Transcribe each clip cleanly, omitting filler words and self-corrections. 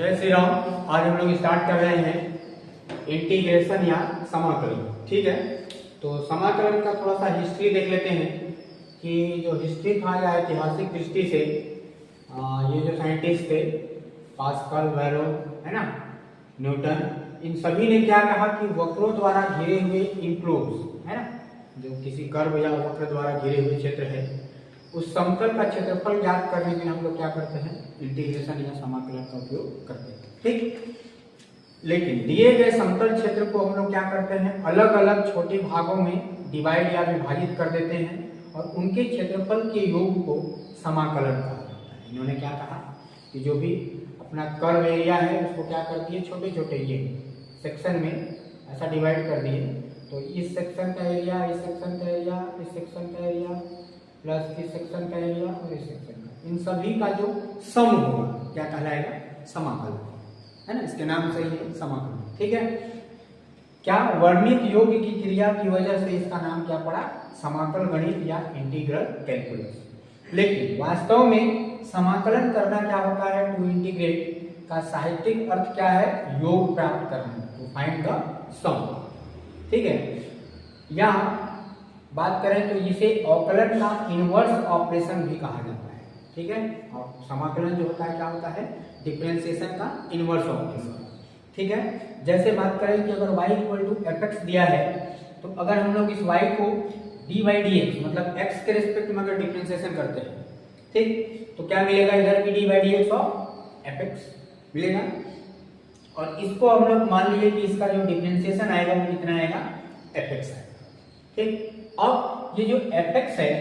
जय श्री राम। आज हम लोग स्टार्ट कर रहे हैं इंटीग्रेशन या समाकलन। ठीक है, तो समाकलन का थोड़ा सा हिस्ट्री देख लेते हैं कि जो हिस्ट्री था या ऐतिहासिक दृष्टि से ये जो साइंटिस्ट थे पास्कल, वैरो, है ना, न्यूटन, इन सभी ने क्या कहा कि वक्रों द्वारा घिरे हुए इंक्लोज, है ना, जो किसी कर्व या वक्र द्वारा घिरे हुए क्षेत्र है, उस समतल का क्षेत्रफल ज्ञात करने के लिए हम लोग क्या करते हैं, इंटीग्रेशन या समाकलन का उपयोग करते हैं। ठीक, लेकिन दिए गए समतल क्षेत्र को हम लोग क्या करते हैं, अलग अलग छोटे भागों में डिवाइड या विभाजित कर देते हैं और उनके क्षेत्रफल के योग को समाकलन कहा जाता है। इन्होंने क्या कहा कि जो भी अपना कर्व एरिया है उसको क्या कर दिए, छोटे छोटे ये सेक्शन में ऐसा डिवाइड कर दिए, तो इस सेक्शन का एरिया, इस सेक्शन का एरिया, इस सेक्शन का एरिया प्लस इस सेक्शन का एरिया और इस सेक्शन का, इन सभी का जो सम होगा क्या कहलाएगा, समाकलन, है ना, इसके नाम से ही समाकलन। ठीक है, क्या वर्णित योग की क्रिया की वजह से इसका नाम क्या पड़ा, समाकल गणित या इंटीग्रल कैलकुलस। लेकिन वास्तव में समाकलन करना क्या होता है, टू इंटीग्रेट का साहित्यिक अर्थ क्या है, योग प्राप्त करना, टू फाइंड द सम। ठीक है, यहाँ बात करें तो इसे अवकलन का इनवर्स ऑपरेशन भी कहा जाता है। ठीक है, और समाकलन जो होता है क्या होता है, डिफरेंशिएशन का इनवर्स ऑपरेशन। ठीक है, जैसे बात करें कि अगर y इक्वल टू fx दिया है तो अगर हम लोग इस y को dy dx मतलब x के रिस्पेक्ट में अगर डिफरेंशिएशन करते हैं, ठीक, तो क्या मिलेगा, इधर भी dy dx ऑफ fx मिलेगा। और इसको हम लोग मान लीजिए कि इसका जो डिफरेंशिएशन आएगा वो कितना आएगा, fx आएगा। ठीक, अब ये जो fx है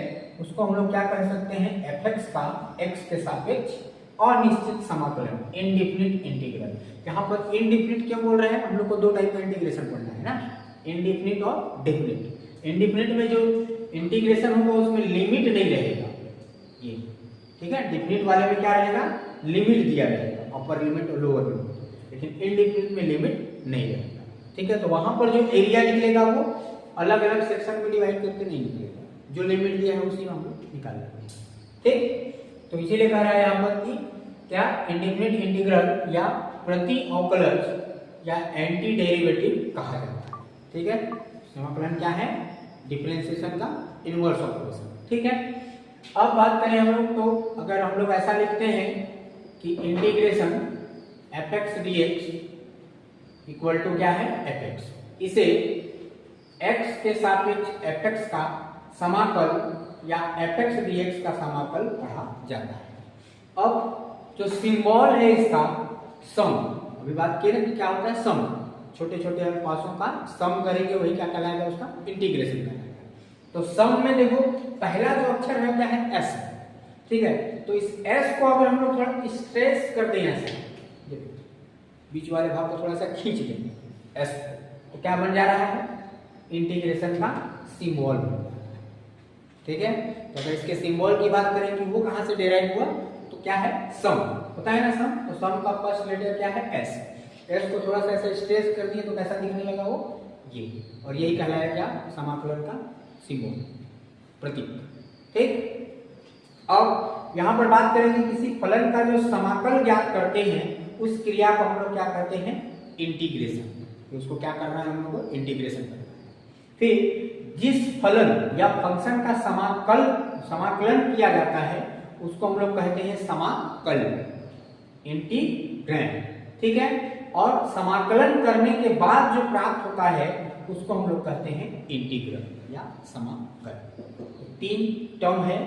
उसको हम लोग क्या कर सकते हैं, fx का x के सापेक्ष अनिश्चित समाकलन, इनडिफिनिट इंटीग्रल। यहाँ पर इनडिफिनिट क्यों बोल रहे हैं, हम लोग को दो टाइप का इंटीग्रेशन पढ़ना है ना, इनडिफिनिट और डिफिनिट। इनडिफिनिट में जो इंटीग्रेशन होगा उसमें लिमिट नहीं रहेगा ये, ठीक है, डिफिनिट वाले में क्या रहेगा, लिमिट दिया रहेगा, अपर लिमिट और लोअर लिमिट, लेकिन इनडिफिनिट में लिमिट नहीं रहेगा। ठीक है, तो वहां पर जो एरिया निकलेगा वो अलग अलग सेक्शन में डिवाइड करके नहीं निकलेगा, जो लिमिट दिया है उसी में हम लोग निकाल लेंगे। ठीक, तो इसीलिए कह रहा है यहाँ पर कि क्या, इंडिफिनिट इंटीग्रल या प्रति अवकलज या एंटी डेरिवेटिव कहा जाता है। ठीक है, समाकलन क्या है, डिफरेंशिएशन का इनवर्स ऑपरेशन। ठीक है, अब बात करें हम लोग, तो अगर हम लोग ऐसा लिखते हैं कि integration fx dx equal to क्या है, fx, इसे x के सापेक्ष fx का समाकल या fx dx का समाकल पढ़ा जाता है। अब जो सिंबल है इसका सम, अभी बात की ना कि क्या होता है सम, छोटे छोटे अल्पाशों का सम करेंगे वही क्या कहलाएगा, उसका इंटीग्रेशन कहलाएगा। तो सम में देखो पहला जो अक्षर है क्या है, s। ठीक है, तो इस s को अगर हम लोग थोड़ा स्ट्रेस कर दें ऐसे, बीच वाले भाग को थोड़ा सा खींच देंगे s, तो क्या बन जा रहा है, इंटीग्रेशन का सिंबल बन जा रहा है। ठीक है, तो अगर इसके सिंबल की बात करें कि वो कहां से डेराइव हुआ, तो क्या है, सम होता है ना सम, तो सम का फर्स्ट लेटर क्या है, s। s को थोड़ा सा ऐसे स्ट्रेस कर दिए तो कैसा दिखने लगा वो, ये, और यही कहलाया क्या, समाकलन का सिंबल, प्रतीक। ठीक, अब यहाँ पर बात करें कि किसी फलन का जो समाकल ज्ञात करते हैं उस क्रिया को हम लोग क्या करते हैं, इंटीग्रेशन, तो उसको क्या करना है, हम लोग को इंटीग्रेशन करना है। फिर जिस फलन या फंक्शन का समाकलन किया जाता है उसको हम लोग कहते हैं समाकलन, इंटीग्रैंड। ठीक है, और समाकलन करने के बाद जो प्राप्त होता है उसको हम लोग कहते हैं इंटीग्रल या समाकलन। तो तीन टर्म है,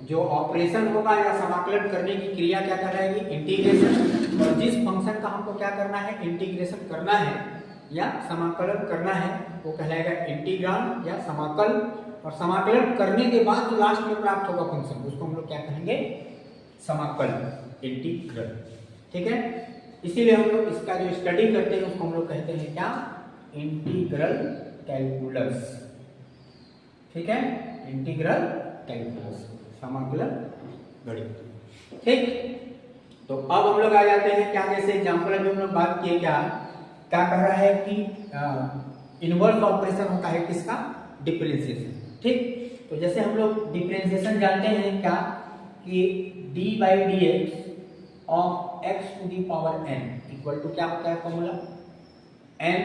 जो ऑपरेशन होगा या समाकलन करने की क्रिया क्या कहलाएगी, इंटीग्रेशन, और जिस फंक्शन का हमको क्या करना है, इंटीग्रेशन करना है या समाकलन करना है वो कहलाएगा इंटीग्रांड या समाकल, और समाकलन करने के बाद जो लास्ट में प्राप्त होगा फंक्शन उसको हम लोग क्या कहेंगे, समाकल, इंटीग्रल। ठीक है, इसीलिए हम लोग इसका जो स्टडी करते हैं उसको हम लोग कहते हैं क्या, इंटीग्रल कैलकुलस। ठीक है, इंटीग्रल कैलकुलस, समाकलन गणित। ठीक, तो अब हम लोग आ जाते हैं क्या, जैसे एग्जांपल अभी हम लोग बात किए, क्या क्या कह रहा है कि इनवर्स ऑपरेशन होता है किसका, डिफरेंशिएशन। ठीक, तो जैसे हम लोग डिफरेंशिएशन जानते हैं क्या, कि dy dx of x to the power n equal to क्या होता है formula, n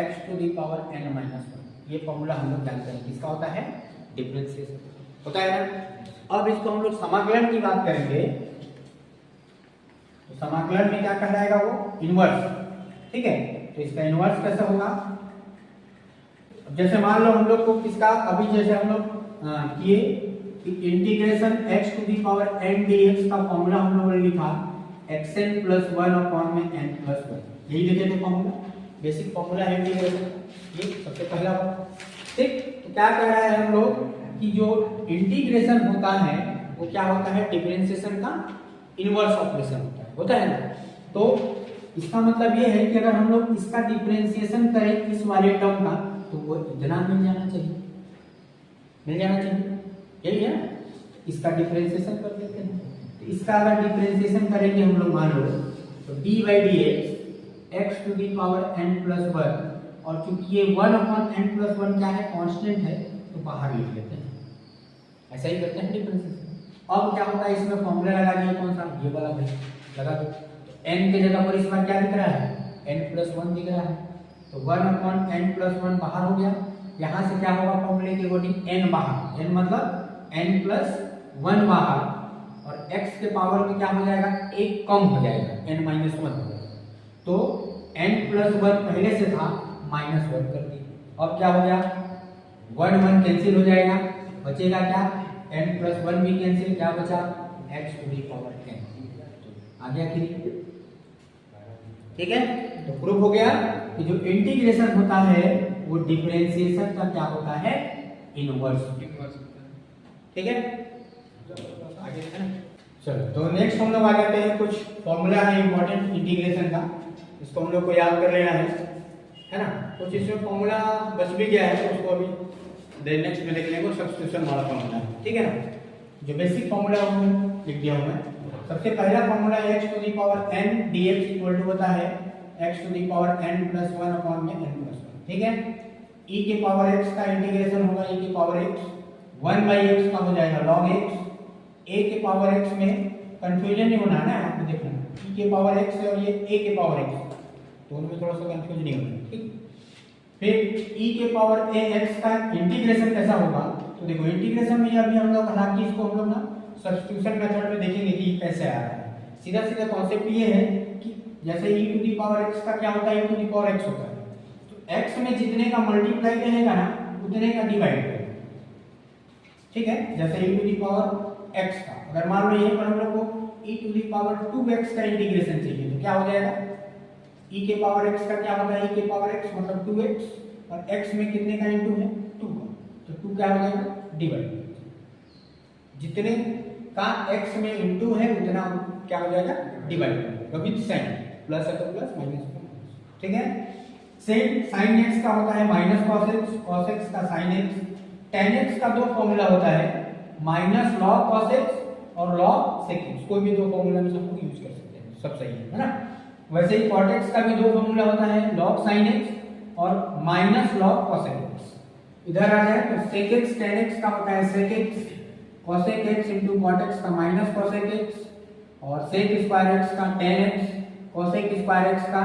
x to the power n minus 1। ये फॉर्मूला हम लोग जानते हैं किसका होता है, डिफरेंशिएशन होता है ना। अब इसको हम लोग समाकलन की बात करेंगे तो समाकलन में क्या कहलाएगा, वो इनवर्स, ठीक है। तो इसका इनवर्स कैसे होगा, जैसे मान लो हम लोग को किसका, अभी जैसे हम लोग किए integration x to the power n dx का फॉर्मूला हम लोगों ने लिखा xn प्लस 1 अपॉन में n प्लस 1, यही लिखे थे फॉर्मूला, बेसिक फॉर्मूला है इंटीग्रेशन, ये सबसे पहला बात, ठीक। तो क्या कह रहा है हम लोग कि जो इंटीग्रेशन होता है वो क्या होता है, डिफरेंशिएशन का इनवर्स ऑपरेशन होता है ना। तो इसका मतलब ये है कि अगर हम लोग इसका डिफरेंशिएशन करें इस वाले टर्म का तो वो इतना मिल जाना चाहिए, यही है ना। इसका डिफरेंशिएशन कर देते हैं, तो इसका अगर डिफरेंशिएशन करेंगे हम लोग मान लो तो d by D x to the power n plus 1, और चूंकि ये 1 अपॉन n प्लस 1 क्या है, कांस्टेंट है, तो बाहर लिख लेते हैं, ऐसा ही करते हैं डिफरेंशिएशन। अब क्या होता है, इसमें फॉर्मूला लगा दिया, कौन सा, ये वाला भाई लगा दो, n के जगह पर इस बार क्या दिख रहा है, n प्लस 1 दिख रहा है, तो 1 अपॉन n प्लस 1 बाहर हो गया। यहाँ से क्या होगा फॉर्मूले के अकॉर्डिंग, n बाहर, n मतलब n प्लस 1 बाहर, और x के पावर में क्या हो जाएगा, एक कम हो जाएगा, n माइनस 1 हो जाएगा। तो n प्लस 1 पहले से था, माइनस 1 कर दिए, अब क्या हो गया, 1 1 कैंसिल हो जाएगा, बचेगा क्या, n प्लस 1 भी कैंसिल, क्या बचा, x to the power n, आ गया क्लियर, ठीक है। तो प्रूफ हो गया कि जो इंटीग्रेशन होता है वो डिफरेंशिएशन का क्या होता है, इनवर्स, ठीक है। आगे चलो, तो नेक्स्ट हम लोग आ जाते हैं, कुछ फॉर्मूला है इंपॉर्टेंट इंटीग्रेशन का, इसको हम लोग को याद कर लेना है ना। कुछ इसमें फॉर्मूला बच भी गया है, तो उसको अभी नेक्स्ट में देख लेंगे, सब्स्टिट्यूशन वाला फॉर्मूला, ठीक है ना। जो बेसिक फॉर्मूला लिख दिया हूं मैं, सबसे पहला formula x to the power n dx equal to होता है x to the power n plus 1 upon में n प्लस 1, ठीक है। e के पावर x का इंटीग्रेशन होगा e के पावर x, 1 बाई x का हो जाएगा log x, a के पावर x में कंफ्यूजन नहीं होना है ना, आपको देखना e के पावर x है और ये a के पावर x, तो उनमें थोड़ा सा कंफ्यूज नहीं होना, ठीक। फिर e के पावर ax का इंटीग्रेशन कैसा होगा, तो देखो इंटीग्रेशन में अभी हम लोग, हालांकि इसको हम लोग ना सब्स्टिट्यूशन मेथड में देखेंगे कि कैसे आ रहा है। सीधा सीधा कॉन्सेप्ट ये है कि जैसे e to the power x का क्या होता है, e to the power x होता है, तो x में जितने का मल्टीप्लाई रहेगा ना उतने का डिवाइड करेगा, ठीक है। जैसे e to the power x का, अगर मान लो यहीं पर हम लोग को e to the power 2x का इंटीग्रेशन चाहिए, तो क्या हो जाएगा, e के पावर x का क्या होगा, e के पावर x मतलब 2x, और x में कितने का इंटू है, 2 का, तो 2 क्या हो जाएगा, डिवाइड, जितने का x में इंटू है उतना क्या हो जाएगा, डिवाइड विद साइन, प्लस है तो प्लस, माइनस है तो माइनस, ठीक है। सेम sin x का होता है minus cos x, cos x का sin x, tan x का दो फॉर्मूला होता है, माइनस log cos x और log sec x, कोई भी दो फॉर्मूला में सब यूज कर सकते हैं, सब सही है ना। वैसे ही cot x का भी दो फॉर्मूला होता है, log sin x और माइनस log cos x। इधर आ जाए तो sec x tan x का होता है sec x, cosec x into cot x का माइनस cosec x, और sec स्क्वायर x का tan x, cosec square x का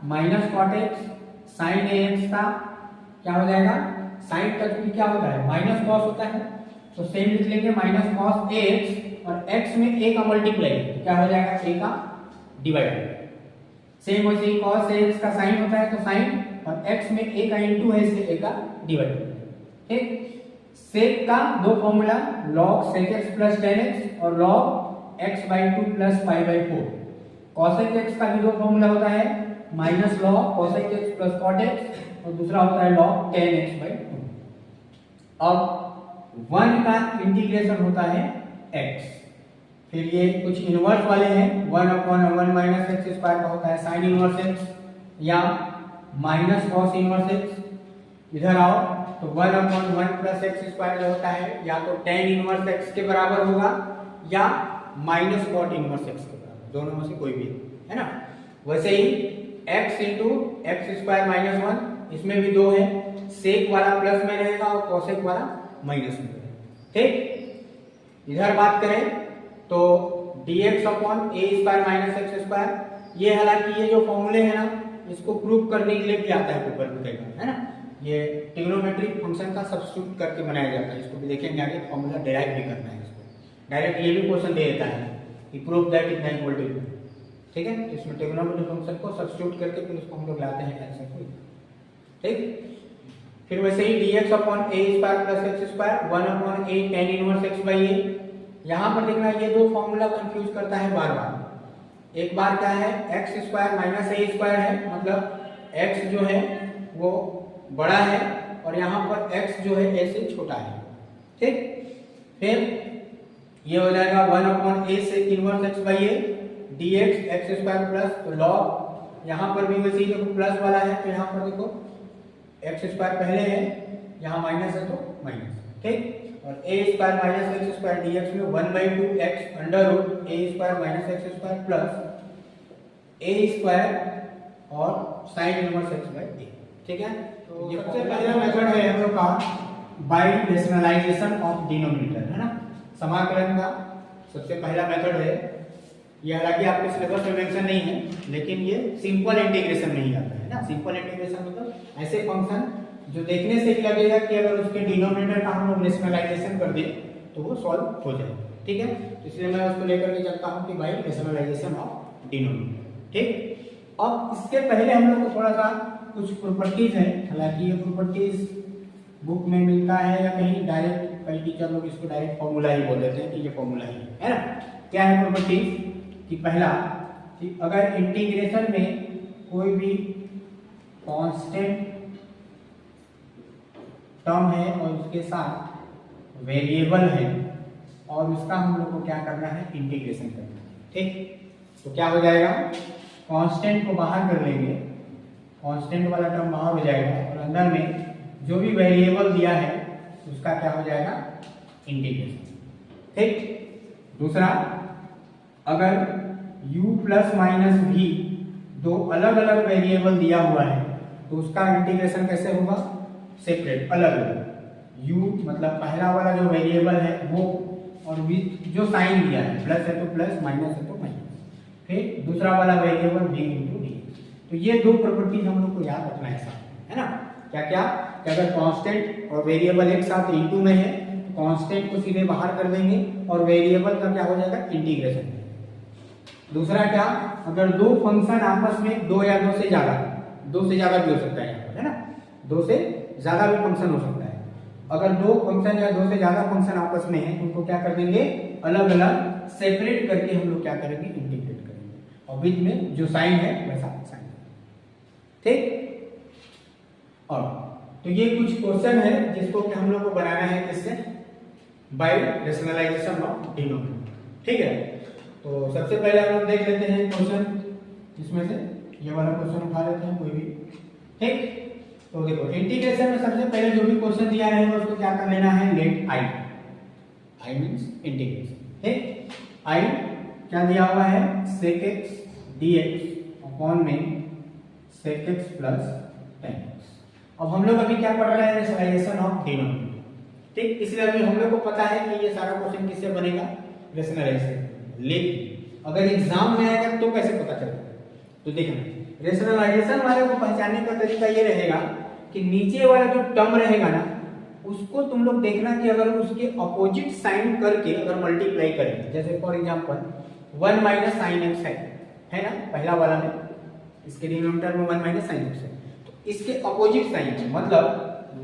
minus cot x, sin ax का क्या हो जाएगा, sin का भी क्या होता है, माइनस cos होता है, तो सेम लिख लेंगे माइनस cos ax, और x में a का मल्टीप्लाई क्या हो जाएगा, a का डिवाइड। सेम वैसे ही cos ax का sin होता है, तो sin, और x में a का इंटू है इसलिए a का डिवाइड, ठीक। sec का दो formula, log sec x plus tan x और log x by 2 plus pi by 4। cosec x का भी दो फॉर्मूला होता है, minus log cosec x plus cot x, और दूसरा होता है log tan x by 2। अब 1 का इंटीग्रेशन होता है x, फिर ये कुछ इनवर्स वाले हैं, 1 अपॉन 1 माइनस एक्स स्क्वायर का होता है sin इनवर्स x, या माइनस cos इनवर्स x। इधर आओ तो 1 अपॉन 1 प्लस एक्स स्क्वायर जो होता है, या तो tan इनवर्स x के बराबर होगा या माइनस cot इनवर्स x के बराबर, दोनों में से कोई भी है ना। वैसे ही x into x square minus 1, इसमें भी दो है, सेक वाला प्लस में रहेगा और कोसेक वाला माइनस में रहेगा, ठीक। इधर बात करें तो dx upon a square minus x square, ये हालांकि ये जो फॉर्मूले है ना इसको प्रूव करने के लिए भी आता है पेपर में कई बार, है ना, ये ट्रिग्नोमेट्रिक फंक्शन का सब्स्टिट्यूट करके बनाया जाता है, इसको भी देखेंगे आगे, फॉर्मूला डिराइव भी करना है इसको, डायरेक्ट ये भी क्वेश्चन दे देता है कि prove that is not equal to, ठीक है, तो इसमें ट्रिग्नोमेट्रिक फंक्शन को सब्स्टिट्यूट करके फिर उसको हम लोग लाते हैं आंसर को, ठीक। फिर वैसे ही dx upon a square plus x square 1 upon a tan inverse x by a, यहाँ पर देखना ये दो फॉर्मूला कंफ्यूज करता है बार बार। एक बार क्या है x square minus a square है, मतलब x जो है वो बड़ा है और यहाँ पर x जो है a से छोटा है, ठीक। फिर ये हो जाएगा 1 अपॉन a से inverse x by a dx x square plus, तो लॉग यहाँ पर भी वैसे ही देखो प्लस वाला है, तो यहाँ पर देखो एक्स स्क्वायर पहले है, यहाँ माइनस है तो माइनस, ठीक। और a square minus x square dx में 1/2 x under root a square minus x square plus a square और sine inverse x by a, ठीक है। तो सबसे पहला मेथड है हम लोग का बाय रेशनलाइजेशन ऑफ डिनोमिनेटर, है ना, समाकलन का सबसे पहला मेथड है ये, हालांकि आपके सिलेबस में मेंशन नहीं है लेकिन ये सिंपल इंटीग्रेशन में ही आता है ना। सिंपल इंटीग्रेशन मतलब ऐसे फंक्शन जो देखने से ही लगेगा कि अगर उसके डिनोमिनेटर का हम लोग रेशनलाइजेशन कर दें तो वो सॉल्व हो जाए, ठीक है। इसलिए मैं उसको लेकर के चलता हूँ कि बाय रेशनलाइजेशन ऑफ डिनोमिनेटर, ठीक। अब इसके पहले हम लोग को थोड़ा सा कुछ प्रॉपर्टीज है, हालांकि ये प्रॉपर्टीज बुक में मिलता है या कहीं डायरेक्ट, कई टीचर लोग इसको डायरेक्ट फॉर्मूला ही बोल देते हैं कि ये फॉर्मूला ही है ना। क्या है प्रॉपर्टीज कि पहला कि अगर इंटीग्रेशन में कोई भी कांस्टेंट टर्म है और उसके साथ वेरिएबल है और उसका हम लोग को क्या करना है, इंटीग्रेशन करना है, ठीक। तो क्या हो जाएगा, कांस्टेंट को बाहर कर लेंगे, कांस्टेंट वाला टर्म बाहर हो जाएगा और अंदर में जो भी वेरिएबल दिया है उसका क्या हो जाएगा, इंटीग्रेशन, ठीक। दूसरा, अगर u प्लस माइनस v दो अलग अलग वेरिएबल दिया हुआ है तो उसका इंटीग्रेशन कैसे होगा, सेपरेट, अलग अलग। u मतलब पहला वाला जो वेरिएबल है वो, और v जो साइन दिया है, प्लस है तो प्लस, माइनस है तो माइनस, फिर दूसरा वाला वेरिएबल v इंटू डी। तो ये दो प्रॉपर्टीज हम लोग को याद रखना है साथ, है ना। क्या क्या कि अगर कांस्टेंट और वेरिएबल एक साथ इनटू में है तो कांस्टेंट को सीधे बाहर कर देंगे और वेरिएबल का क्या हो जाएगा, इंटीग्रेशन। दूसरा क्या, अगर दो फंक्शन आपस में, दो या दो से ज्यादा भी हो सकता है यहाँ पर, है ना, दो से ज्यादा भी फंक्शन हो सकता है। अगर दो फंक्शन या दो से ज्यादा फंक्शन आपस में है उनको क्या कर देंगे, अलग अलग सेपरेट करके हम लोग क्या करेंगे, इंटीग्रेट करेंगे, और बीच में जो साइन है वैसा साइन, ठीक। और तो ये कुछ क्वेश्चन है जिसको कि हम लोग को बनाना है किससे, बाय रेशनलाइजेशन ऑफ डिनोमिनेटर, ठीक है। तो सबसे पहले हम लोग देख लेते हैं क्वेश्चन, इसमें से ये वाला क्वेश्चन उठा लेते हैं कोई भी, ठीक। तो देखो इंटीग्रेशन में सबसे पहले जो भी क्वेश्चन दिया रहेगा उसको क्या कर लेना है, लेट आई मींस इंटीग्रेशन, ठीक। आई क्या दिया हुआ है, sec x dx अपॉन में sec x plus tan x। अब हम लोग अभी क्या पढ़ रहे हैं, रेशनलाइजेशन ऑफ डिनोमिनेटर, ठीक। इसलिए अभी हम लोग को पता है कि ये सारा क्वेश्चन किससे बनेगा, रेशनलाइजेशन। लेकिन अगर एग्जाम में आएगा तो कैसे पता चलेगा, तो देखना रेशनलाइजेशन वाले को पहचानने का तरीका ये रहेगा कि नीचे वाला जो टर्म रहेगा ना उसको तुम लोग देखना कि अगर उसके अपोजिट साइन करके अगर मल्टीप्लाई करें, जैसे for example 1 minus sine x है ना, पहला वाला में इसके डिनोमिनेटर में 1 माइनस साइन एक्स है, तो इसके अपोजिट साइन मतलब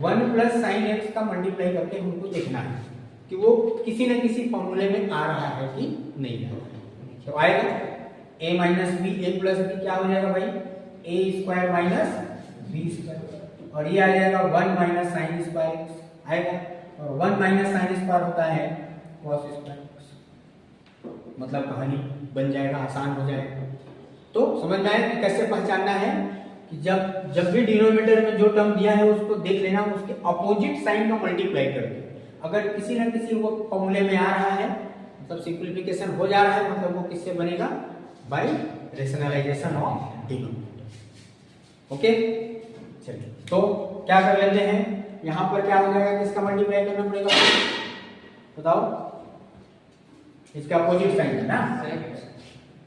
1 प्लस साइन एक्स का मल्टीप्लाई करके हमको देखना है कि वो किसी न किसी फॉर्मूले में आ रहा है कि नहीं आ रहा है। तो आएगा a minus B, A plus B क्या हो जाएगा भाई, A square minus B square, और ये आ जाएगा 1 माइनस साइन स्क्वायर एक्स आएगा, और 1 माइनस साइन स्क्वायर होता है कॉस स्क्वायर एक्स, मतलब कहानी बन जाएगा, आसान हो जाएगा। तो समझ में आया कि कैसे पहचानना है कि जब भी डिनोमिनेटर में जो टर्म दिया है उसको देख लेना, उसके अपोजिट साइन का मल्टीप्लाई करके अगर किसी न किसी वो फॉर्मूले में आ रहा है मतलब सिंप्लीफिकेशन हो जा रहा है, मतलब वो किससे बनेगा, by rationalisation of denominator. Okay चलिए, तो क्या कर लेते हैं, यहां पर क्या हो जाएगा, किसका मल्टीप्लाई करना पड़ेगा बताओ, इसका अपोजिट साइन है ना,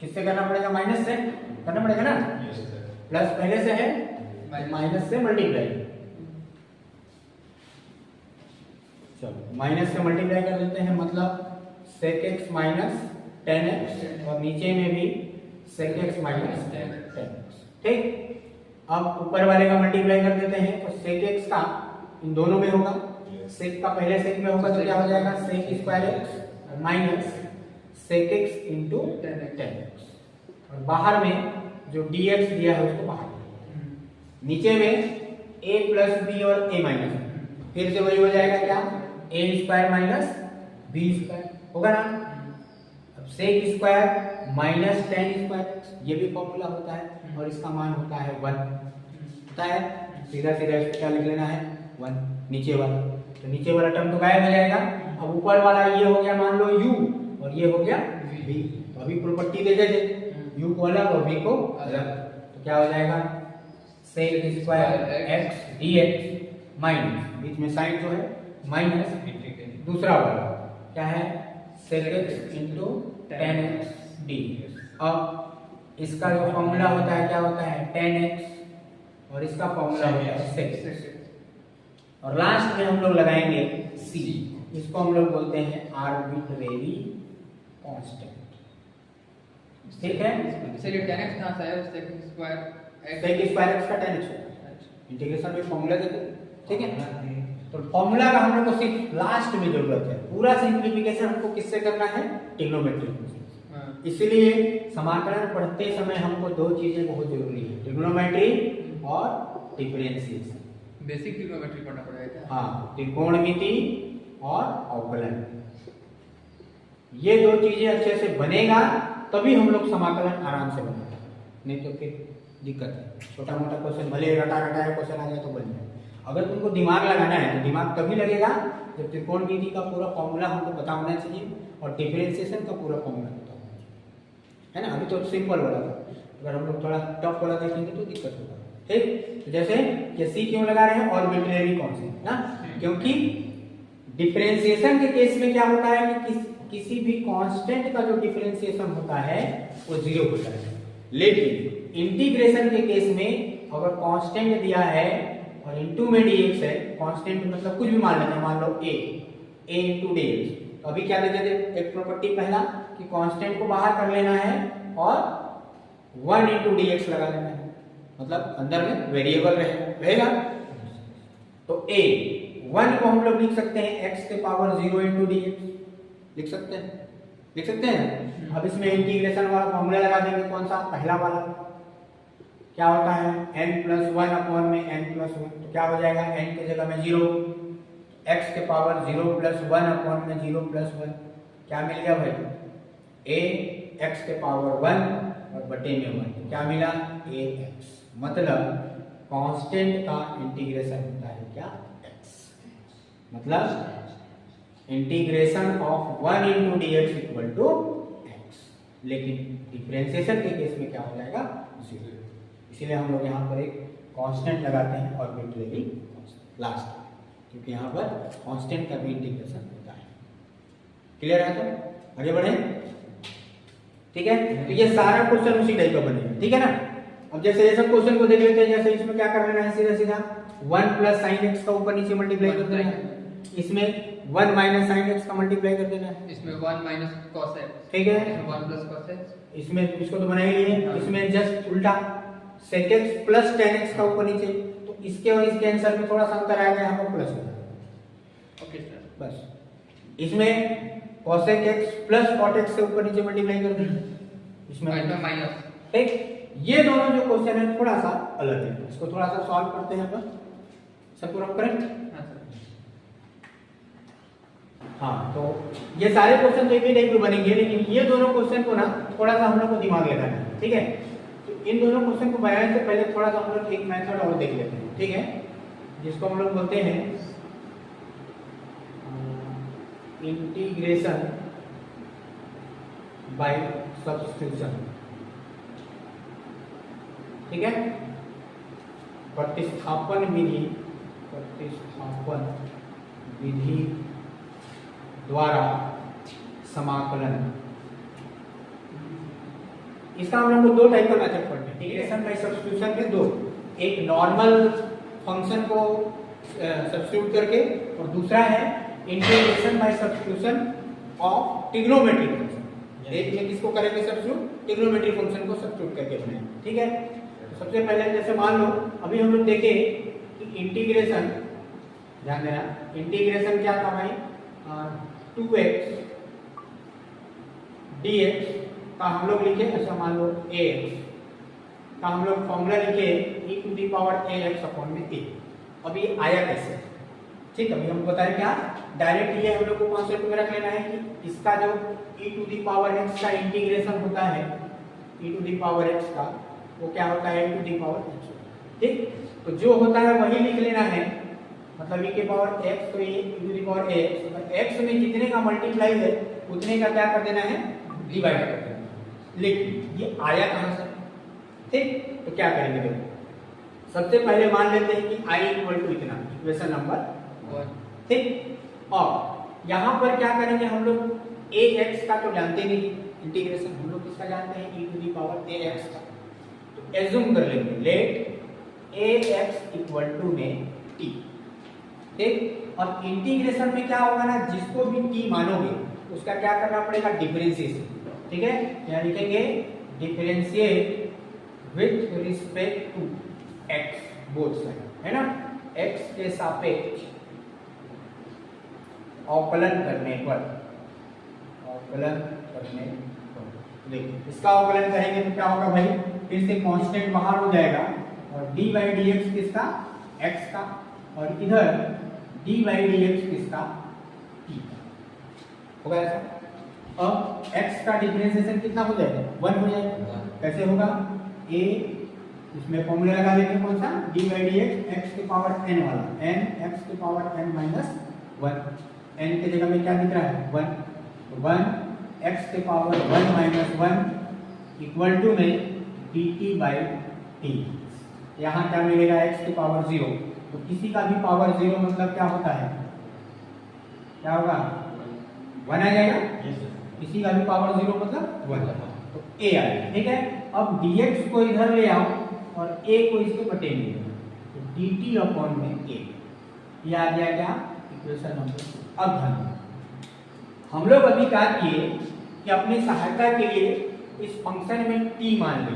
किससे करना पड़ेगा, माइनस से करना पड़ेगा ना, प्लस पहले से है माइनस से मल्टीप्लाई, चलो माइनस से मल्टीप्लाई कर देते हैं, मतलब sec x माइनस 10x और नीचे में भी sec x माइनस 10x, ठीक। अब ऊपर वाले का मल्टीप्लाई कर देते हैं, तो sec x का इन दोनों में होगा, sec का पहले sec में होगा तो क्या हो जाएगा, sec square x minus sec x into 10x, और बाहर में जो dx दिया है उसको बाहर, नीचे में a प्लस बी और a माइनस, फिर से वही हो जाएगा क्या, a square minus b square होगा ना। अब sec स्क्वायर माइनस 10 स्क्वायर ये भी फॉर्मूला होता है और इसका मान होता है 1 होता है, सीधा सीधा इसको क्या लिख लेना है 1, नीचे वाला, तो नीचे वाला टर्म तो गायब हो जाएगा। अब ऊपर वाला ये हो गया मान लो u और ये हो गया v, तो अभी प्रॉपर्टी दे दे u को अलग और v को अलग, तो क्या हो जाएगा sec square x dx minus बीच में साइन जो है माइनस दूसरा वाला क्या है sec x into 10x dx। अब इसका जो फॉर्मूला होता है क्या होता है 10x और इसका फॉर्मूला होता है sec x, और लास्ट में हम लोग लगाएंगे c, इसको हम लोग बोलते हैं आर्बिट्रेरी कांस्टेंट, ठीक है। चलिए 10x कहां से आया, sec स्क्वायर x का 10x इंटीग्रेशन में फॉर्मूला देते हैं, ठीक है। तो फॉर्मूला का हम लोग को सिर्फ लास्ट में जरूरत है, पूरा सिंप्लीफिकेशन हमको किससे करना है, ट्रिग्नोमेट्री से। इसलिए समाकलन पढ़ते समय हमको दो चीजें बहुत जरूरी है, ट्रिग्नोमेट्री और डिफरेंशिएशन। बेसिक ट्रिग्नोमेट्री पढ़ना पड़ेगा, हाँ, त्रिकोणमिति और अवकलन, ये दो चीजें अच्छे से बनेगा तभी हम लोग समाकलन आराम से बनाएंगे, नहीं तो फिर दिक्कत है। छोटा मोटा क्वेश्चन भले रटा रटाया क्वेश्चन आ जाए तो बन जाए, अगर तुमको दिमाग लगाना है तो दिमाग तभी लगेगा जब त्रिकोणमिति का पूरा फॉर्मूला हमको पता होना चाहिए और डिफरेंशिएशन का पूरा फॉर्मूला पता होना चाहिए, है ना। अभी तो सिंपल वाला था, अगर हम लोग थोड़ा टफ वाला देखेंगे तो दिक्कत होगा, ठीक। तो जैसे ये सी क्यों लगा रहे हैं, ऑर्बिट्रेरी कांस्टेंट ना, क्योंकि डिफरेंशिएशन के केस में क्या होता है कि किसी भी कांस्टेंट का जो डिफरेंशिएशन होता है वो 0 होता है, लेकिन इंटीग्रेशन के केस में अगर कांस्टेंट दिया है और इनटू में dx है, कांस्टेंट मतलब कुछ भी मान लेते हैं, मान लो a into dx, तो अभी क्या देते थे एक प्रॉपर्टी पहला कि कांस्टेंट को बाहर कर लेना है और 1 into dx लगा लेना है, मतलब अंदर में वेरिएबल रहेगा। तो a 1 को हम लोग लिख सकते हैं x के पावर 0 into dx, लिख सकते हैं। अब इसमें इंटीग्रेशन वाला फॉर्मूला लगा देंगे, कौन सा, पहला वाला, क्या होता है n+1 अपॉन में n+1, तो क्या हो जाएगा n की जगह में 0, x के पावर 0+1 अपॉन में 0+1, क्या मिल गया भाई, a x के पावर 1 और बटे में 1, क्या मिला ax, मतलब कांस्टेंट का इंटीग्रेशन होता है क्या x, मतलब integration of 1 into dx equal to x, लेकिन डिफरेंशिएशन के केस में क्या हो जाएगा 0, इसीलिए हम लोग यहाँ पर एक कांस्टेंट लगाते हैं ऑर्बिट्रेरी कांस्टेंट लास्ट में, क्योंकि यहाँ पर कांस्टेंट का भी इंटीग्रेशन होता है। क्लियर है, तो आगे बढ़े, ठीक है। तो ये सारा क्वेश्चन उसी टाइप का बनेगा, ठीक है ना। अब जैसे ये सब क्वेश्चन को देख लेते हैं, जैसे इसमें क्या कर लेना है, सीधा सीधा 1 प्लस साइन एक्स का ऊपर नीचे मल्टीप्लाई कर देना है, इसमें 1 माइनस साइन एक्स का मल्टीप्लाई कर देना है, इसमें 1 माइनस कॉस एक्स, ठीक है, इसमें 1 प्लस कॉस एक्स, इसमें इसको तो बना ही लिए, इसमें जस्ट उल्टा sec x प्लस 10x का ऊपर नीचे, तो इसके और इसके आंसर में थोड़ा सा अंतर आएगा, यहाँ पर प्लस होगा, ओके सर, बस। इसमें cosec x plus cot x से ऊपर नीचे मल्टीप्लाई कर देंगे, इसमें माइनस, ठीक। ये दोनों जो क्वेश्चन है थोड़ा सा अलग है, इसको थोड़ा सा सॉल्व करते हैं अपन, सब पूरा करेक्ट। हाँ, तो ये सारे क्वेश्चन तो एक ही टाइप के बनेंगे, लेकिन ये दोनों क्वेश्चन को ना थोड़ा सा हम लोग को दिमाग लगाना है, ठीक है। तो इन दोनों क्वेश्चन को बनाने से पहले थोड़ा सा हम लोग एक मेथड और देख लेते हैं, ठीक है, जिसको हम लोग बोलते हैं इंटीग्रेशन बाय सब्स्टिट्यूशन, ठीक है। प्रतिस्थापन विधि द्वारा समाकलन इसका हम लोग को दो टाइप का मेथड पढ़ते हैं इंटीग्रेशन बाय सब्स्टिट्यूशन में, दो, एक नॉर्मल फंक्शन को सब्स्टिट्यूट करके और दूसरा है integration by substitution of trigonometric function. एक में किसको करेंगे सब्स्टिट्यूट, ट्रिग्नोमेट्रिक फंक्शन को सब्स्टिट्यूट करके बनाएंगे, ठीक है। तो सबसे पहले जैसे मान लो अभी हम लोग देखें कि इंटीग्रेशन, ध्यान देना, इंटीग्रेशन क्या था भाई, 2x dx का हम लोग लिखे, अच्छा मान लो ax का हम लोग फॉर्मूला लिखे e⁴ ax अपॉन में a। अब ये आया कैसे, ठीक है, अभी हम बताएं क्या, डायरेक्ट ये हम लोग को कॉन्सेप्ट में रख लेना है कि इसका जो e⁴x का इंटीग्रेशन होता है, e⁴x का वो क्या होता है e⁴x, ठीक। तो जो होता है वही लिख लेना है, मतलब e⁴x तो ये e⁴x, x में जितने का मल्टीप्लाई है उतने का क्या कर देना है, डिवाइड कर देना है। लेकिन ये आया कहां से, ठीक। तो क्या करेंगे देखो, सबसे पहले मान लेते हैं कि i = इतना, इक्वेशन नंबर 1, ठीक। और यहाँ पर क्या करेंगे हम लोग, ax का तो जानते नहीं इंटीग्रेशन, हम लोग किसका जानते हैं e⁴ax का। तो एज्यूम कर लेंगे लेट ax = में t, ठीक। और इंटीग्रेशन में क्या होगा ना, जिसको भी t मानोगे उसका क्या करना पड़ेगा, डिफरेंशिएशन, ठीक है। यहाँ लिखेंगे differentiate with respect to x, both side, है ना, x के सापेक्ष अवकलन करने पर, अवकलन करने पर, देखिए इसका अवकलन करेंगे तो क्या होगा भाई, फिर से कांस्टेंट बाहर हो जाएगा और dy/dx किसका, x का, और इधर dy/dx किसका, t का, होगा ऐसा। अब x का डिफरेंशिएशन कितना हो जाएगा, 1 हो जाएगा। कैसे होगा, a, इसमें फॉर्मूला लगा लेंगे कौन सा, dy/dx x⁴n वाला, n x⁴n - 1, n के जगह में क्या दिख रहा है 1, तो 1 x⁴1 - 1 इक्वल टू में dt/t। यहाँ क्या मिलेगा, x⁴0, तो किसी का भी पावर 0 मतलब क्या होता है, क्या होगा, 1 आ जाएगा, किसी का भी पावर 0 मतलब 1, तो a आएगा, ठीक है। अब dx को इधर ले आओ और a को इसके बटे में, तो dt में a, ये आ गया क्या, इक्वेशन नंबर 2। अब ध्यान, हम लोग अभी क्या किए कि अपनी सहायता के लिए इस फंक्शन में t मान ली,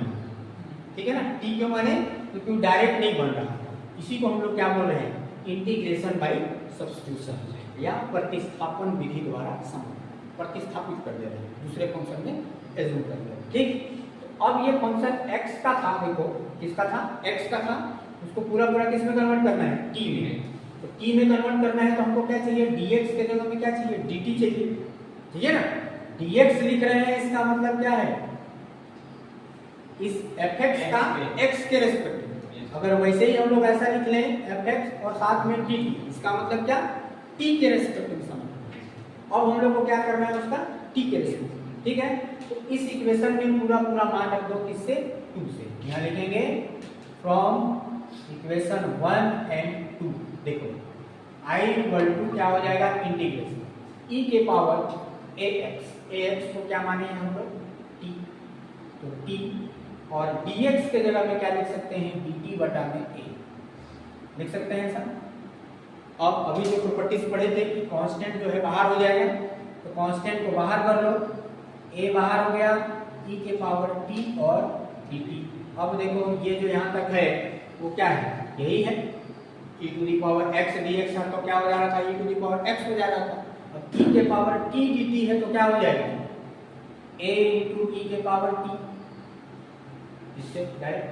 ठीक है ना। t क्यों माने, क्योंकि डायरेक्ट नहीं बन रहा, इसी को हम लोग क्या बोल रहे हैं, इंटीग्रेशन बाय सब्स्टिट्यूशन या प्रतिस्थापन विधि द्वारा प्रतिस्थापित कर दे रहे हैं, दूसरे फंक्शन में एज्यूम कर दे रहे हैं, ठीक। तो अब ये फंक्शन x का था, देखो किसका था, x का था, उसको पूरा किस में कन्वर्ट करना है, t में। तो t में कन्वर्ट करना है तो हमको क्या चाहिए, dx के जगह में क्या चाहिए, dt चाहिए, ठीक है ना। dx लिख रहे हैं, इसका मतलब क्या है, इस fx का x के रेस्पेक्ट में, अगर वैसे ही हम लोग ऐसा लिख लें fx और साथ में dt, इसका मतलब क्या, t के रेस्पेक्ट में समझ। अब हम लोग को क्या करना है, उसका t के रेस्पेक्ट में, ठीक है। तो इस इक्वेशन में पूरा मान रख दो, किससे, 2 से। यहाँ लिखेंगे फ्रॉम इक्वेशन 1 and 2, देखो i = क्या हो जाएगा, इंटीग्रेशन e⁴ax को क्या माने हैं हम लोग, t, तो t, और dx के जगह में क्या लिख सकते हैं, dt/a लिख सकते हैं सर। अब अभी जो प्रॉपर्टीज पढ़े थे कि कांस्टेंट जो है बाहर हो जाएगा, तो कांस्टेंट को बाहर कर लो, a बाहर हो गया, e⁴t और dt। अब देखो ये जो यहाँ तक है वो क्या है, यही है e⁴x dx था, तो क्या हो जा रहा था, e⁴x हो जा रहा था। अब e⁴t dt है तो क्या हो जाएगा, a × e⁴t, इससे डायरेक्ट,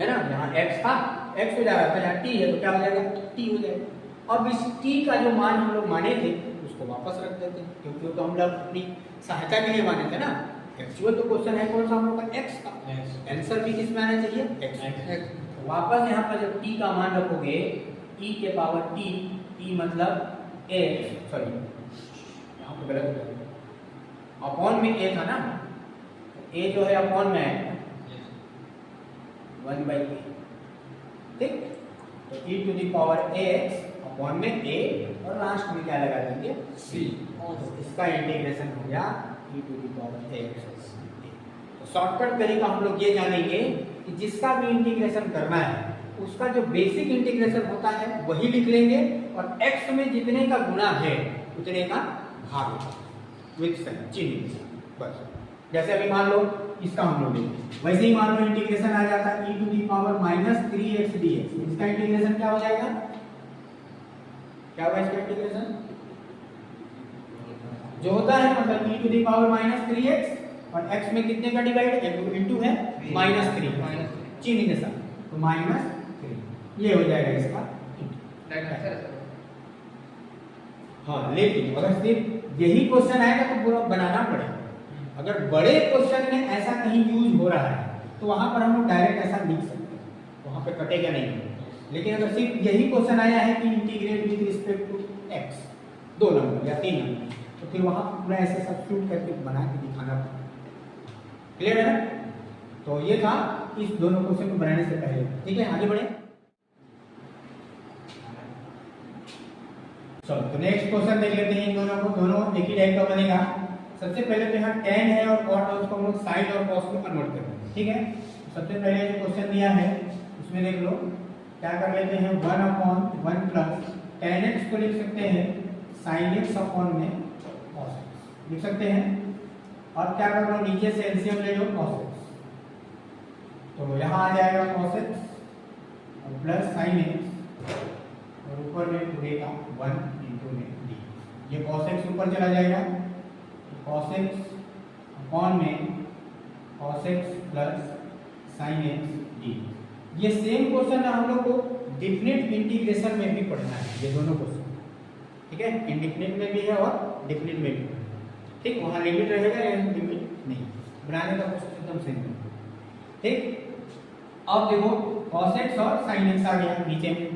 है ना, यहाँ x था, x हो जा रहा था, यहाँ t है तो क्या हो जाएगा, t हो जाएगा। अब इस t का जो मान हम लोग माने थे उसको वापस रख देते हैं, क्योंकि वो तो हम लोग अपनी सहायता के लिए माने थे ना। एक्चुअल तो क्वेश्चन है कौन सा हम लोग का, x का, आंसर भी किस में आना चाहिए, x। तो वापस यहाँ पर जब t का मान रखोगे, e⁴t, t मतलब a, सॉरी यहाँ पे गलत हो गया, अपॉन में a था ना, a जो है अपॉन में है 1/a, ठीक। तो e⁴ax अपॉन में a और लास्ट में क्या लगा देंगे, c, और इसका इंटीग्रेशन हो गया e⁴ax। तो शॉर्टकट तरीका हम लोग ये जानेंगे कि जिसका भी इंटीग्रेशन करना है उसका जो बेसिक इंटीग्रेशन होता है वही लिख लेंगे और x में जितने का गुणा है उतने का भाग होगा विद चिन्ह। बस जैसे अभी मान लो इसका हम लोग लेंगे, वैसे ही मान लो इंटीग्रेशन आ जाता है e to the power -3x dx। इसका इंटीग्रेशन क्या हो जाएगा, क्या होगा इसका इंटीग्रेशन जो होता है मतलब e to the power -3x और x में कितने का डिवाइड इनटू है -3 चिन्ह के साथ, तो -3 ये हो जाएगा इसका हाँ। लेकिन अगर सिर्फ यही क्वेश्चन आएगा तो पूरा बनाना पड़ेगा। अगर बड़े क्वेश्चन में ऐसा कहीं यूज हो रहा है तो वहां पर हम लोग डायरेक्ट ऐसा लिख सकते हैं, वहां पे कटेगा नहीं। लेकिन अगर सिर्फ यही क्वेश्चन आया है कि integrate with respect to x 2 number या 3 नंबर, तो फिर वहां पूरा ऐसे सब्स्टिट्यूट करके बना के दिखाना पड़ेगा। क्लियर है ना? तो ये था इस दोनों क्वेश्चन को बनाने से पहले। ठीक है, आगे बढ़े। चलो तो नेक्स्ट क्वेश्चन देख लेते हैं। इन दोनों को, दोनों एक ही टाइप का बनेगा। सबसे पहले तो यहाँ tan है और cot है, उसको हम लोग sin और cos में कन्वर्ट करेंगे। ठीक है, सबसे पहले जो क्वेश्चन दिया है उसमें देख लो क्या कर लेते हैं, 1/1 प्लस tan x को लिख सकते हैं sin x अपॉन में cos x लिख सकते हैं। और क्या कर लो, नीचे से एलसीएम ले लो cos x, तो यहाँ आ जाएगा cos x और प्लस sin x और ऊपर में पूरे का 1 इंटू में d। ये cos x ऊपर चला जाएगा, cos x अपॉन में cos x plus sin x d। ये सेम क्वेश्चन हम लोग को डिफिनिट इंटीग्रेशन में भी पढ़ना है, ये दोनों क्वेश्चन। ठीक है, इनडिफिनिट में भी है और डिफिनिट में भी है। ठीक, वहाँ लिमिट रहेगा या लिमिट नहीं, बनाने का प्रोसेस एकदम सेम है। ठीक, अब देखो cos x और sin x आ गया नीचे में।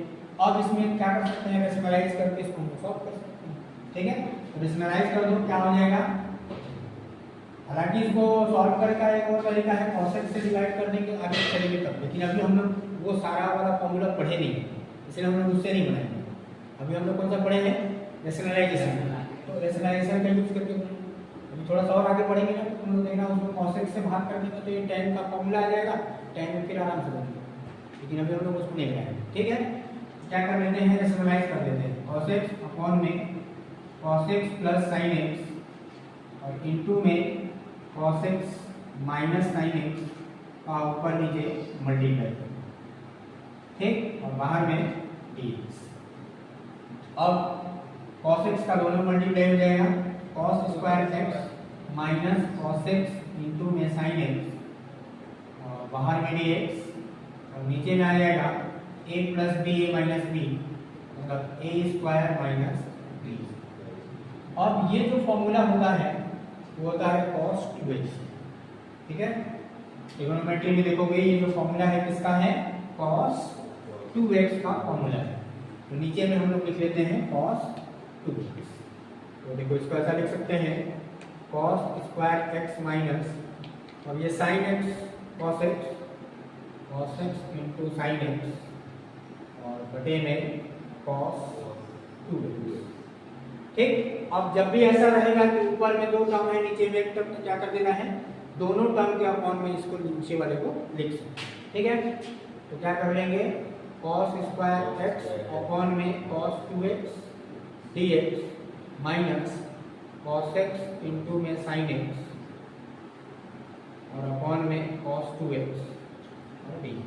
अब इसमें क्या कर सकते हैं, रेशनलाइज करके इसको हम सॉल्व कर सकते हैं। ठीक है, तो रेशनलाइज कर दो, क्या हो जाएगा। हालांकि इसको सॉल्व करने का एक और तरीका है, cos x से डिवाइड कर देंगे आगे चलेंगे तब, लेकिन अभी हम लोग वो सारा वाला फॉर्मूला पढ़े नहीं, इसलिए हम लोग उससे नहीं बनाएंगे। अभी हम लोग कौन सा पढ़े हैं, रेशनलाइजेशन। तो रेशनलाइजेशन का यूज करके अभी थोड़ा सा और आगे पढ़ेंगे ना, तो हम लोग देखना उसमें cos x से भाग कर देंगे तो ये tan का फॉर्मूला आ जाएगा, tan में फिर आराम से बनेगा। लेकिन अभी हम लोग उसको नहीं बनाएंगे। ठीक है, क्या कर लेते हैं, रेशनलाइज कर देते हैं। cos x अपॉन में cos x plus sin x और इनटू में cos x minus sin x का ऊपर नीचे मल्टीप्लाई कर। ठीक, और बाहर में dx। अब cos x का दोनों मल्टीप्लाई हो जाएगा, cos square x minus cos x into में sin x और बाहर में dx और नीचे में आ जाएगा a plus B A minus B मतलब a स्क्वायर माइनस बी। अब ये जो फॉर्मूला होता है वो होता है cos 2x। ठीक है, ट्रिग्नोमेट्री में देखोगे ये जो फॉर्मूला है किसका है, cos 2x का फॉर्मूला है। तो नीचे में हम लोग लिख लेते हैं cos 2x। तो देखो इसको ऐसा लिख सकते हैं cos स्क्वायर x माइनस और ये sin x cos x into sin x और बटे में cos 2x। ठीक, अब जब भी ऐसा रहेगा कि ऊपर में 2 टर्म है नीचे में 1 टर्म, तो क्या कर देना है, दोनों टर्म के अपॉन में इसको नीचे वाले को लिख सकते हैं। ठीक है, तो क्या कर लेंगे, cos स्क्वायर x अपॉन में cos 2x dx minus cos x into में sin x और अपॉन में cos 2x और dx।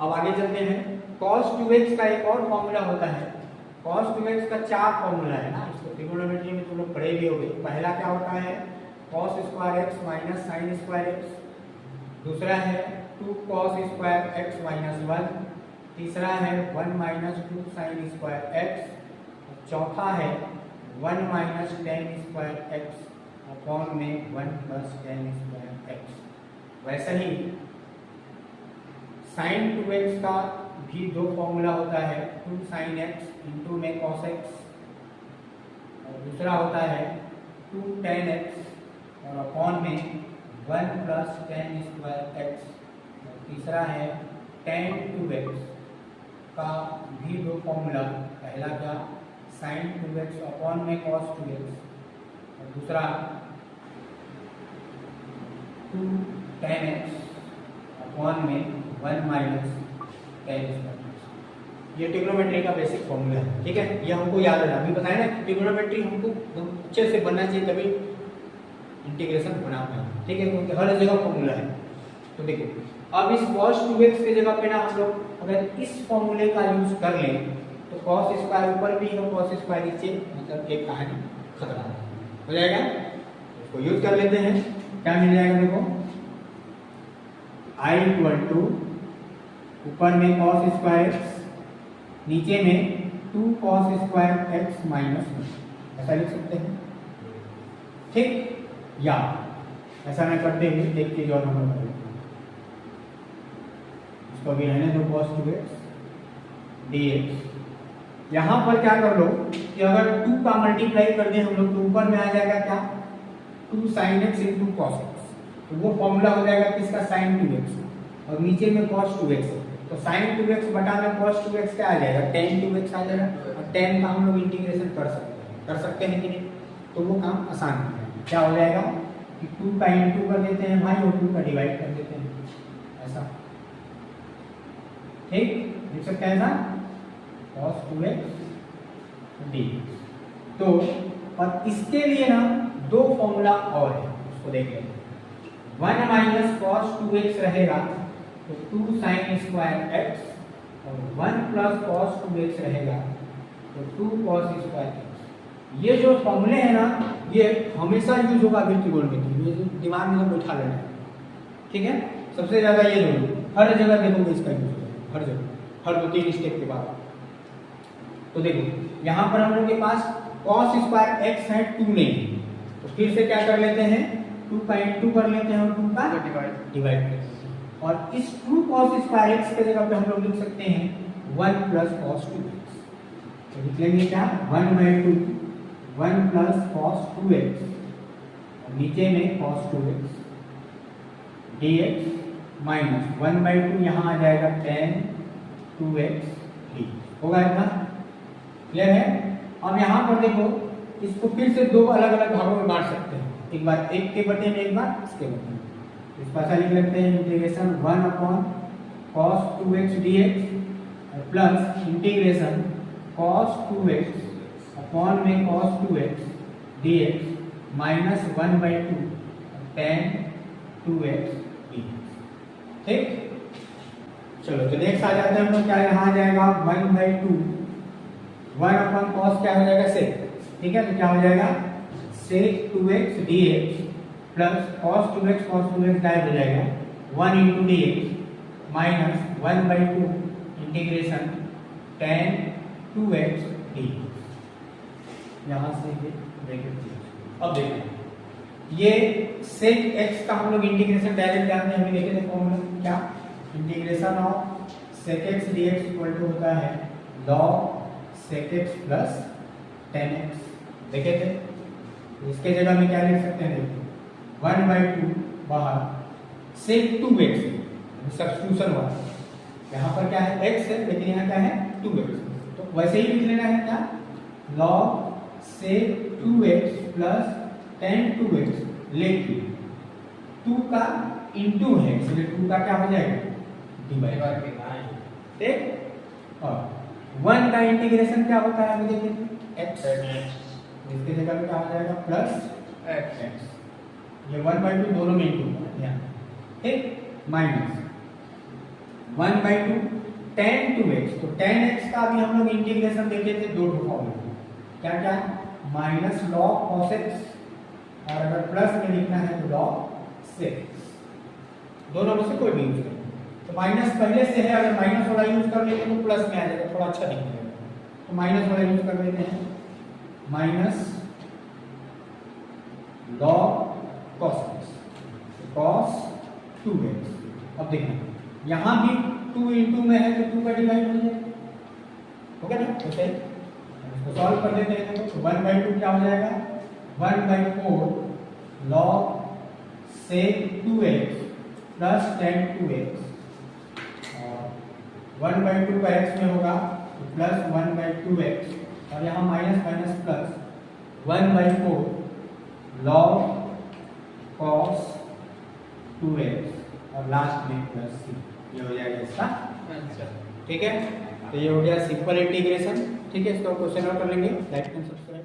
अब आगे चलते हैं, cos 2x का एक और फॉर्मूला होता है। cos 2x का 4 फॉर्मूला है ना, इसको ट्रिग्नोमेट्री में तुम लोग पढ़े भी होंगे। पहला क्या होता है, cos square x minus sin square x। दूसरा है 2 cos स्क्वायर x माइनस 1। तीसरा है 1 माइनस 2 sin स्क्वायर x। चौथा है 1 minus tan square x upon में 1 प्लस tan स्क्वायर x। वैसे ही sin 2x का भी 2 फॉर्मूला होता है, 2 sin x इंटू में cos x और दूसरा होता है 2 tan x और अपॉन में 1 प्लस tan स्क्वायर x और तीसरा है tan 2x का भी 2 फॉर्मूला। पहला क्या, sin 2x अपॉन में cos 2x और दूसरा 2 tan x अपॉन में 1 माइनस tan स्क्वायर। ये ट्रिग्नोमेट्री का बेसिक फॉर्मूला है, ठीक है। ये हमको याद है, अभी बताया ना ट्रिग्नोमेट्री हमको अच्छे से बनना चाहिए तभी इंटीग्रेशन बना पाए, ठीक है, क्योंकि हर जगह फॉर्मूला है। तो देखो अब इस cos 2x के जगह पे ना हम लोग अगर इस फॉर्मूले का यूज कर लें तो cos स्क्वायर ऊपर भी और cos स्क्वायर नीचे, मतलब एक कहानी खतरा हो जाएगा। इसको यूज कर लेते हैं, क्या मिल जाएगा देखो, i = ऊपर में cos स्क्वायर नीचे में 2 cos स्क्वायर x माइनस 1, ऐसा लिख सकते हैं, ठीक। या ऐसा ना करते हुए देख के जो नंबर कर लेते हैं, इसको भी रहने दो cos 2x dx। यहाँ पर क्या कर लो कि अगर 2 का मल्टीप्लाई कर दें हम लोग तो ऊपर में आ जाएगा क्या, 2 sin x × cos x, तो वो फॉर्मूला हो जाएगा किसका, sin 2x, और नीचे में cos 2x है तो sin 2x बटा में cos 2x क्या आ जाएगा, tan 2x आ जाएगा। और tan का हम लोग इंटीग्रेशन कर सकते हैं कि नहीं, तो वो काम आसान है। क्या हो जाएगा कि 2 का इंटू कर देते हैं भाई और 2 का डिवाइड कर देते हैं, ऐसा, ठीक, देख सकते हैं ना, cos 2x dx। तो और इसके लिए ना 2 फॉर्मूला और है, उसको देख लेते हैं। 1 माइनस cos 2x रहेगा तो 2 sin स्क्वायर x, और 1 प्लस cos 2x रहेगा तो 2 cos स्क्वायर x। ये जो फॉर्मूले हैं ना ये हमेशा यूज होगा ट्रिग्नोमेट्री, ये दिमाग में बैठा लेना है, ठीक है। सबसे ज्यादा ये दोनों हर जगह देखोगे इसका यूज होगा, हर जगह, हर 2-3 स्टेप के बाद। तो देखो यहाँ पर हम लोग के पास cos स्क्वायर x है, 2 नहीं, तो फिर से क्या कर लेते हैं, 2 का इंटू कर लेते हैं और 2 का डिवाइड करते हैं, और इस 2 cos स्क्वायर x के जगह पे हम लोग लिख सकते हैं 1 प्लस cos 2x। तो लिख लेंगे क्या, 1/2 1 प्लस cos 2x, और नीचे में cos 2x dx माइनस 1/2 यहाँ आ जाएगा tan 2x dx। होगा इतना क्लियर है। अब यहाँ पर देखो इसको फिर से 2 अलग अलग भागों में बांट सकते हैं, एक बार 1 के बटे में, एक बार इसके बटे में। इस पर ऐसा लिख लेते हैं integration 1/cos 2x dx plus integration cos 2x upon में cos 2x dx minus 1/2 tan 2x dx, ठीक। चलो तो नेक्स्ट आ जाते हैं हम लोग, क्या यहाँ आ जाएगा 1/2, 1/cos क्या हो जाएगा sec, ठीक है, तो क्या हो जाएगा sec 2x dx plus cos 2x गायब हो जाएगा 1 × dx minus 1/2 integration tan 2x dx। यहाँ से ये ब्रैकेट। अब देखो ये sec x का हम लोग इंटीग्रेशन डायरेक्ट जानते हैं, अभी देखे थे फॉर्मूला क्या, integration of sec x dx equal to होता है log sec x plus tan x, देखे थे। इसके जगह में क्या लिख सकते हैं, देखो 1/2 बाहर sec 2x सब्स्टिट्यूशन हुआ, यहाँ पर क्या है x है लेकिन यहाँ क्या है 2x, तो वैसे ही लिख लेना है क्या, log sec 2x plus tan 2x, लेकिन 2 का इंटू है इसलिए 2 का क्या हो जाएगा डिवाइड, ठीक। और 1 का इंटीग्रेशन क्या होता है, मुझे देखिए x, इसके जगह पे क्या हो जाएगा प्लस x, ये 1/2 दोनों में इंटू है, ठीक, माइनस 1/2 tan 2x, तो tan x का भी हम लोग इंटीग्रेशन देखे थे 2 फॉर्मूला, क्या क्या, माइनस log cos x, और अगर प्लस में लिखना है तो log sec x, दोनों में से कोई भी यूज करें। तो माइनस पहले से है, अगर माइनस वाला यूज कर लेते हैं तो प्लस में आ जाएगा, थोड़ा अच्छा दिखेगा, तो माइनस वाला यूज कर लेते हैं, minus log cos x, cos 2x। अब देखना यहाँ भी 2 इंटू में है तो 2 का डिवाइड हो जाएगा, ओके ना, ओके। इसको सॉल्व कर देते हैं, तो 1/2 क्या हो जाएगा 1/4 log sec 2x plus tan 2x, और 1/2 का x में होगा तो प्लस 1/2x, और यहाँ minus minus plus 1/4 log cos 2x और लास्ट में प्लस c, ये हो जाएगा इसका। अच्छा ठीक है, तो ये हो गया सिंपल इंटीग्रेशन। ठीक है, इसका क्वेश्चन और कर लेंगे। Like and subscribe.